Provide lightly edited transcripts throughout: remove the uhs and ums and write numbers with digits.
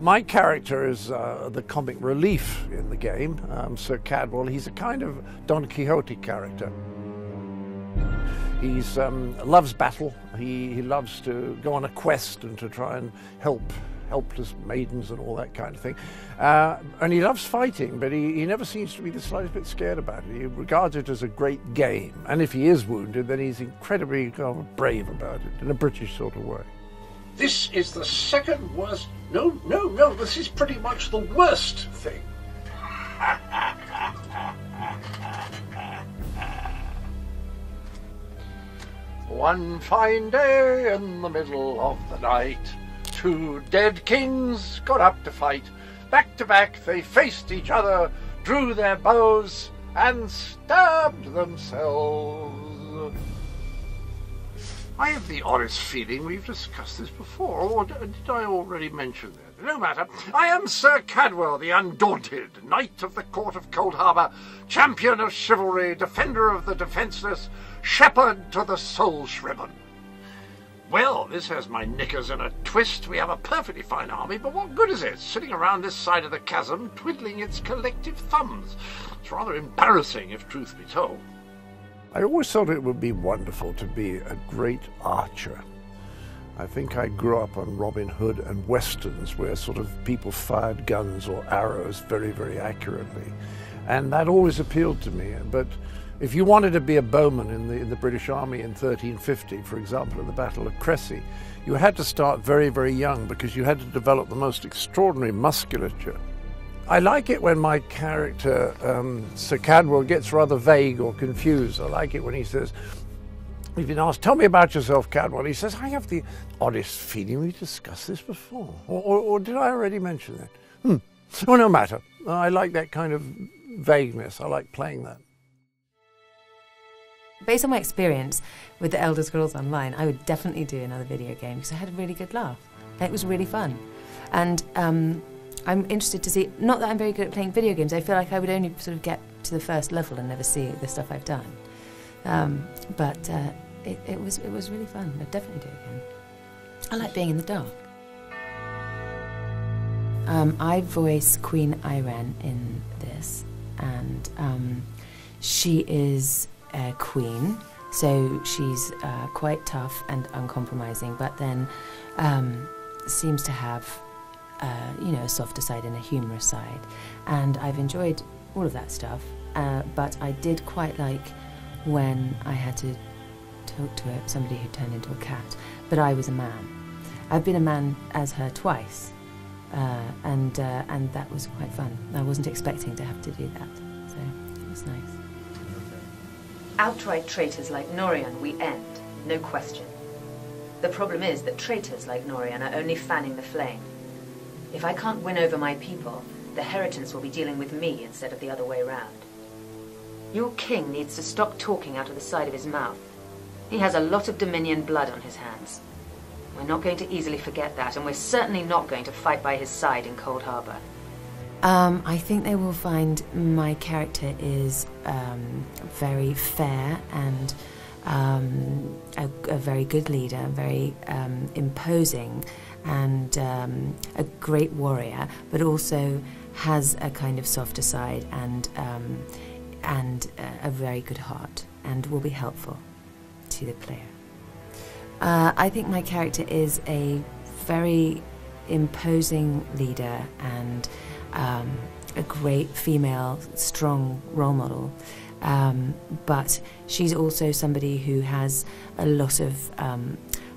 My character is the comic relief in the game, Sir Cadwell. He's a kind of Don Quixote character. He loves battle. He loves to go on a quest and to try and help helpless maidens and all that kind of thing. And he loves fighting, but he never seems to be the slightest bit scared about it. He regards it as a great game. And if he is wounded, then he's incredibly brave about it, in a British sort of way. This is the second worst. No, this is pretty much the worst thing. One fine day in the middle of the night, two dead kings got up to fight. Back to back they faced each other, drew their bows, and stabbed themselves. I have the oddest feeling we've discussed this before, or did I already mention that? No matter. I am Sir Cadwell, the Undaunted, Knight of the Court of Cold Harbour, champion of chivalry, defender of the defenceless, shepherd to the soul-shriven. Well, this has my knickers in a twist. We have a perfectly fine army, but what good is it, sitting around this side of the chasm, twiddling its collective thumbs? It's rather embarrassing, if truth be told. I always thought it would be wonderful to be a great archer. I think I grew up on Robin Hood and westerns where sort of people fired guns or arrows very, very accurately. And that always appealed to me. But if you wanted to be a bowman in the British Army in 1350, for example, at the Battle of Crecy, you had to start very, very young because you had to develop the most extraordinary musculature. I like it when my character, Sir Cadwell, gets rather vague or confused. I like it when he says, he's been asked, tell me about yourself, Cadwell. He says, I have the oddest feeling we discussed this before. Or did I already mention that? Oh, no matter. I like that kind of vagueness. I like playing that. Based on my experience with the Elder Scrolls Online, I would definitely do another video game because I had a really good laugh. And it was really fun. And I'm interested to see, not that I'm very good at playing video games, I feel like I would only sort of get to the first level and never see the stuff I've done. But it was really fun. I'd definitely do it again. I like being in the dark. I voice Queen Iren in this, and she is a queen, so she's quite tough and uncompromising, but then seems to have a softer side and a humorous side. And I've enjoyed all of that stuff, but I did quite like when I had to talk to somebody who turned into a cat, but I was a man. I've been a man as her twice, and that was quite fun. I wasn't expecting to have to do that, so it was nice. Outright traitors like Norian we end, no question. The problem is that traitors like Norian are only fanning the flame. If I can't win over my people, the Heritants will be dealing with me instead of the other way round. Your king needs to stop talking out of the side of his mouth. He has a lot of Dominion blood on his hands. We're not going to easily forget that, and we're certainly not going to fight by his side in Cold Harbour. I think they will find my character is very fair and a very good leader, very imposing, and a great warrior, but also has a kind of softer side and a very good heart, and will be helpful to the player. I think my character is a very imposing leader and a great female, strong role model. But she's also somebody who has a lot of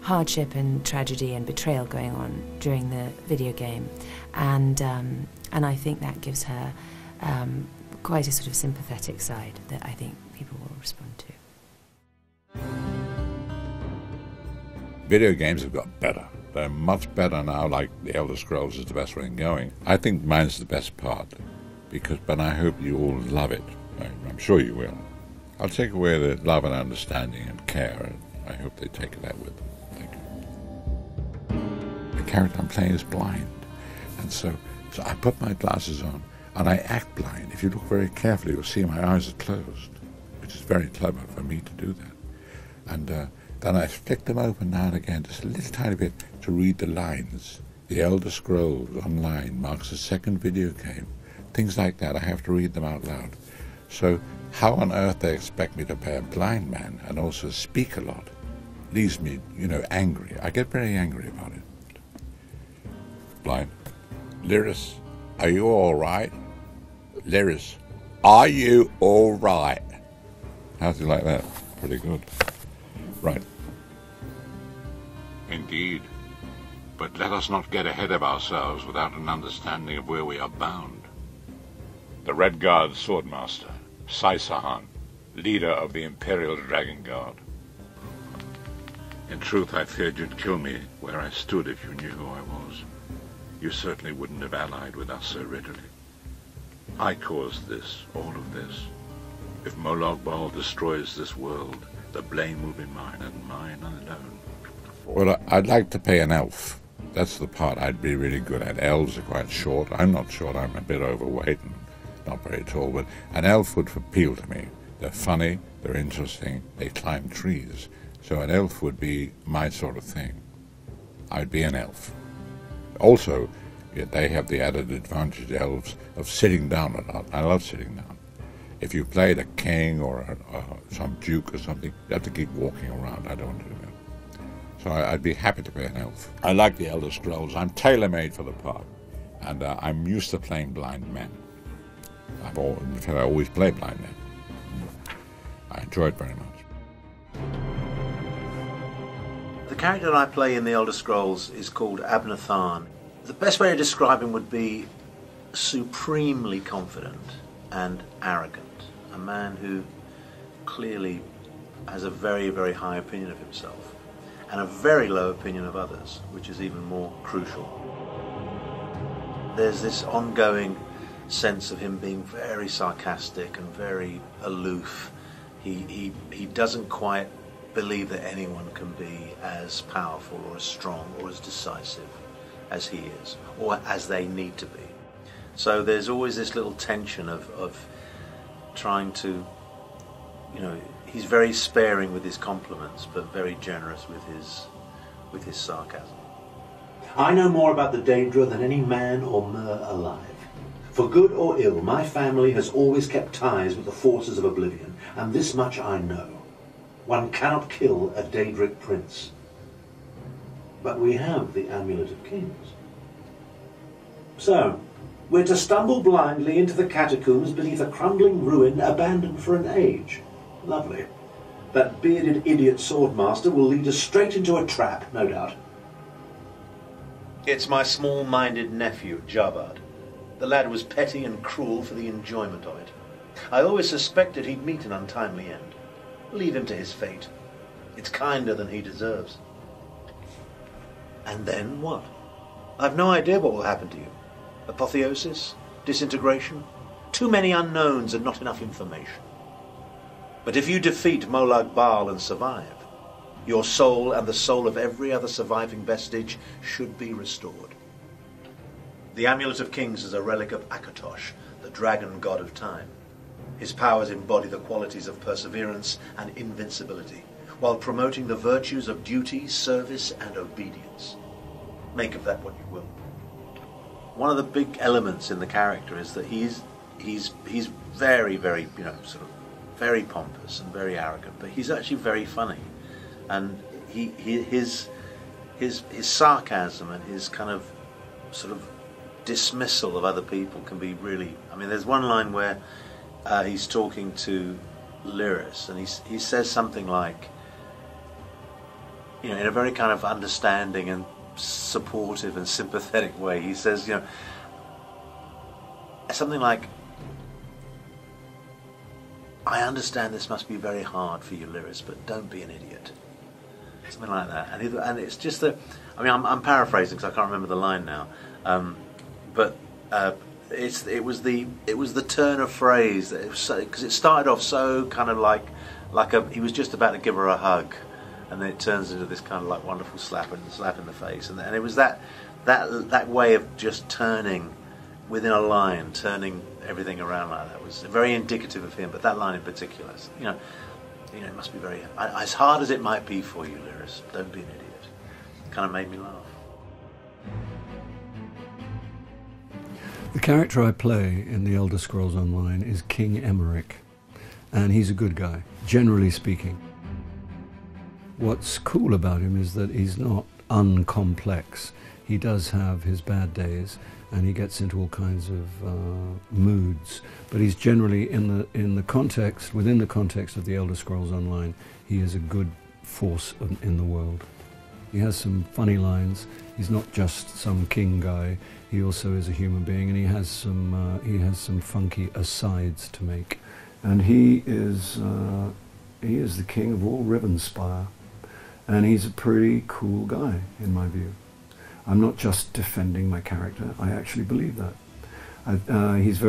hardship and tragedy and betrayal going on during the video game, and I think that gives her quite a sort of sympathetic side that I think people will respond to. Video games have got better. They're much better now, like The Elder Scrolls is the best way going. I think mine's the best part, but I hope you all love it. I'm sure you will. I'll take away the love and understanding and care, and I hope they take that with them. Thank you. The character I'm playing is blind, and so I put my glasses on, and I act blind. If you look very carefully, you'll see my eyes are closed, which is very clever for me to do that. And then I flick them open now and again, just a little tiny bit, to read the lines The Elder Scrolls Online marks a second video game. Things like that, I have to read them out loud. So how on earth they expect me to play a blind man and also speak a lot leaves me, angry. I get very angry about it. Blind. Lyris, are you all right? Lyris, are you all right? How's it like that? Pretty good. Right. Indeed. But let us not get ahead of ourselves without an understanding of where we are bound. The Red Guard Swordmaster, Saisahan, leader of the Imperial Dragon Guard. In truth, I feared you'd kill me where I stood if you knew who I was. You certainly wouldn't have allied with us so readily. I caused this, all of this. If Molag Bal destroys this world, the blame will be mine and mine alone. Well, I'd like to play an elf. That's the part I'd be really good at. Elves are quite short. I'm not short, I'm a bit overweight and not very tall, but an elf would appeal to me. They're funny, they're interesting, they climb trees. So an elf would be my sort of thing. I'd be an elf. Also, they have the added advantage, elves, of sitting down a lot. I love sitting down. If you played a king or some duke or something, you have to keep walking around. I don't do that. So I'd be happy to play an elf. I like the Elder Scrolls. I'm tailor-made for the part. And I'm used to playing blind men. I always play blind men. I enjoy it very much. The character I play in the Elder Scrolls is called Abnathan. The best way to describe him would be supremely confident and arrogant. A man who clearly has a very, very high opinion of himself and a very low opinion of others, which is even more crucial. There's this ongoing sense of him being very sarcastic and very aloof. He doesn't quite believe that anyone can be as powerful or as strong or as decisive as he is, or as they need to be. So there's always this little tension of trying to, he's very sparing with his compliments, but very generous with his sarcasm. I know more about the Daedra than any man or mer alive. For good or ill, my family has always kept ties with the forces of oblivion, and this much I know. One cannot kill a Daedric prince. But we have the Amulet of Kings. So, we're to stumble blindly into the catacombs beneath a crumbling ruin abandoned for an age. Lovely. That bearded idiot swordmaster will lead us straight into a trap, no doubt. It's my small-minded nephew, Jabad. The lad was petty and cruel for the enjoyment of it. I always suspected he'd meet an untimely end. Leave him to his fate. It's kinder than he deserves. And then what? I've no idea what will happen to you. Apotheosis? Disintegration? Too many unknowns and not enough information. But if you defeat Molag Bal and survive, your soul and the soul of every other surviving vestige should be restored. The Amulet of Kings is a relic of Akatosh, the dragon god of time. His powers embody the qualities of perseverance and invincibility, while promoting the virtues of duty, service, and obedience. Make of that what you will. One of the big elements in the character is that he's very, very, sort of very pompous and very arrogant, but he's actually very funny, and his sarcasm and his kind of sort of dismissal of other people can be really. I mean, there's one line where he's talking to Lyris, and he says something like, in a very kind of understanding and supportive and sympathetic way, he says, something like, I understand this must be very hard for you, Lyris, but don't be an idiot. Something like that. And it's just that, I'm paraphrasing because I can't remember the line now, but it was the turn of phrase because it started off so kind of like he was just about to give her a hug, and then it turns into this kind of like wonderful slap in the face, and it was that way of just turning within a line, turning everything around like that was very indicative of him. But that line in particular, it must be very as hard as it might be for you, Lyris. Don't be an idiot. It kind of made me laugh. The character I play in the Elder Scrolls Online is King Emmerich, and he's a good guy, generally speaking. What's cool about him is that he's not uncomplex. He does have his bad days, and he gets into all kinds of moods, but he's generally within the context of the Elder Scrolls Online, he is a good force in the world. He has some funny lines. He's not just some king guy. He also is a human being, and he has some funky asides to make. And he is the king of all Rivenspire, and he's a pretty cool guy in my view. I'm not just defending my character. I actually believe that. He's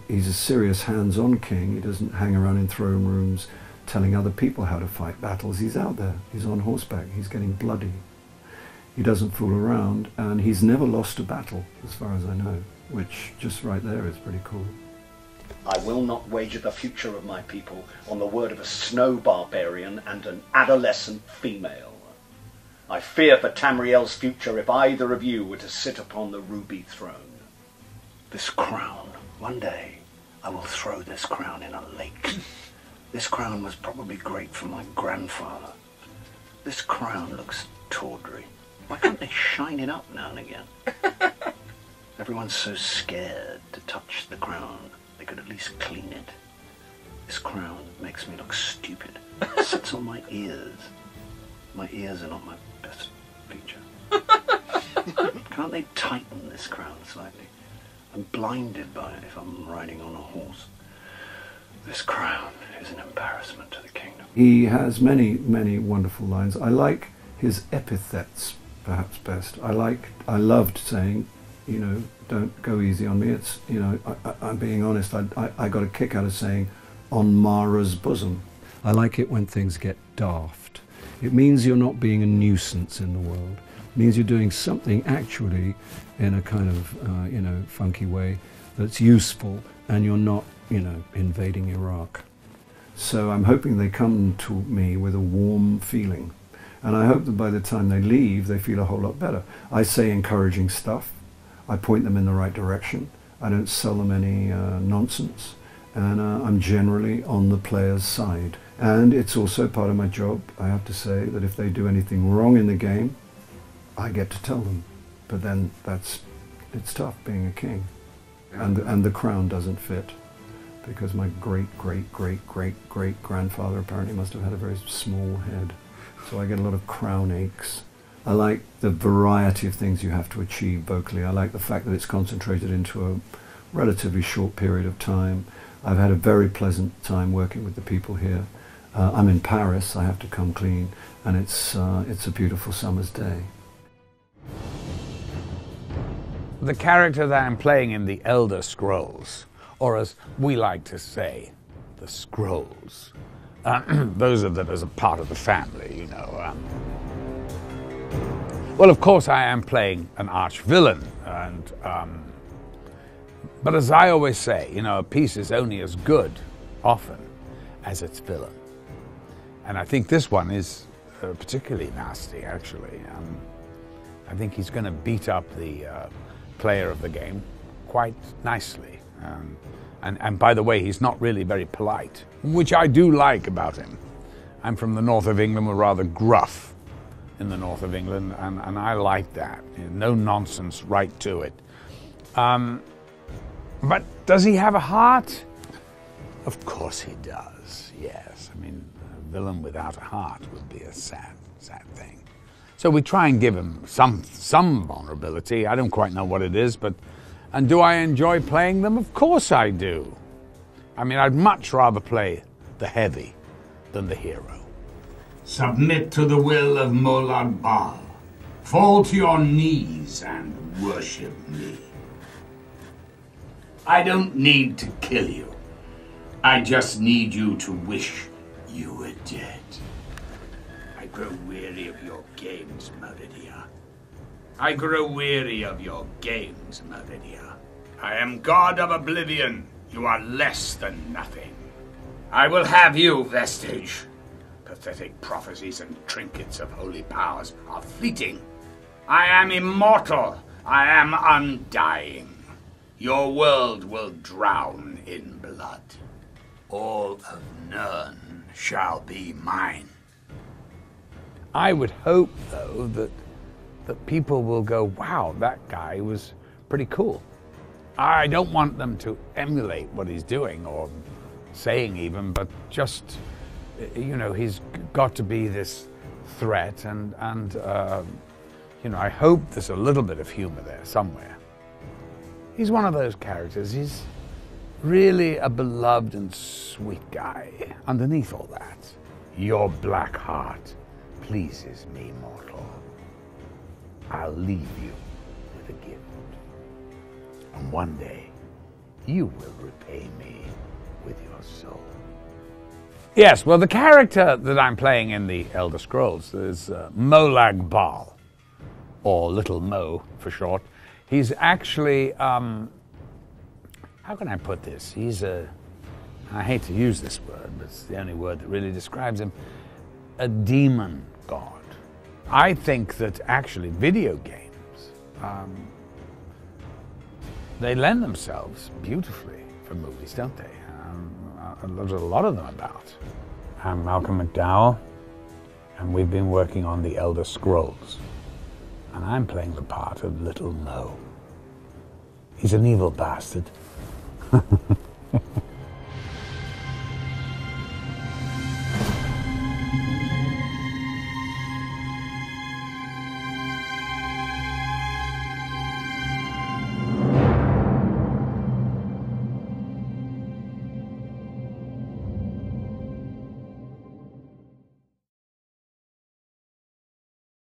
he's a serious hands-on king. He doesn't hang around in throne rooms telling other people how to fight battles. He's out there. He's on horseback. He's getting bloody. He doesn't fool around, and he's never lost a battle, as far as I know, which just right there is pretty cool. I will not wager the future of my people on the word of a snow barbarian and an adolescent female. I fear for Tamriel's future if either of you were to sit upon the ruby throne. This crown, one day, I will throw this crown in a lake. This crown was probably great for my grandfather. This crown looks tawdry. Why can't they shine it up now and again? Everyone's so scared to touch the crown. They could at least clean it. This crown makes me look stupid. It sits on my ears. My ears are not my best feature. Can't they tighten this crown slightly? I'm blinded by it if I'm riding on a horse. This crown is an embarrassment to the kingdom. He has many, many wonderful lines. I like his epithets perhaps best. I loved saying, you know, don't go easy on me. It's, you know, I'm being honest. I got a kick out of saying, on Mara's bosom. I like it when things get daft. It means you're not being a nuisance in the world. It means you're doing something actually in a kind of, you know, funky way that's useful, and you're not, you know, invading Iraq. So I'm hoping they come to me with a warm feeling. And I hope that by the time they leave, they feel a whole lot better. I say encouraging stuff. I point them in the right direction. I don't sell them any nonsense. And I'm generally on the player's side. And it's also part of my job, I have to say, that if they do anything wrong in the game, I get to tell them. But then it's tough being a king. And the crown doesn't fit, because my great-great-great-great-great-grandfather apparently must have had a very small head. So I get a lot of crown aches. I like the variety of things you have to achieve vocally. I like the fact that it's concentrated into a relatively short period of time. I've had a very pleasant time working with the people here. I'm in Paris, I have to come clean, and it's a beautiful summer's day. The character that I'm playing in the Elder Scrolls, or as we like to say, the Scrolls. Those are that as a part of the family, you know. Well, of course, I am playing an Archvillain, and but as I always say, you know, a piece is only as good, often, as its villain. And I think this one is particularly nasty, actually. I think he's going to beat up the player of the game quite nicely. And by the way, he's not really very polite, which I do like about him. I'm from the north of England. We're rather gruff in the north of England, and I like that. You know, no nonsense, right to it. But does he have a heart? Of course he does, yes. I mean, a villain without a heart would be a sad, sad thing. So we try and give him some vulnerability. I don't quite know what it is, but... And do I enjoy playing them? Of course I do. I mean, I'd much rather play the heavy than the hero. Submit to the will of Molag Bal. Fall to your knees and worship me. I don't need to kill you. I just need you to wish you were dead. I grow weary of your games, Meridia. I grow weary of your games, Meridia. I am God of Oblivion. You are less than nothing. I will have you, Vestige. Pathetic prophecies and trinkets of holy powers are fleeting. I am immortal. I am undying. Your world will drown in blood. All of Nirn shall be mine. I would hope, though, that people will go, wow, that guy was pretty cool. I don't want them to emulate what he's doing or saying even, but just, you know, he's got to be this threat and you know, I hope there's a little bit of humor there somewhere. He's one of those characters. He's really a beloved and sweet guy underneath all that. Your black heart pleases me, mortal. I'll leave you with a gift. And one day, you will repay me with your soul. Yes, well, the character that I'm playing in the Elder Scrolls is Molag Bal, or Little Mo for short. He's actually, how can I put this? He's I hate to use this word, but it's the only word that really describes him, a demon god. I think that actually video games, they lend themselves beautifully for movies, don't they? There's a lot of them about. I'm Malcolm McDowell, and we've been working on the Elder Scrolls, and I'm playing the part of Little Mo. He's an evil bastard.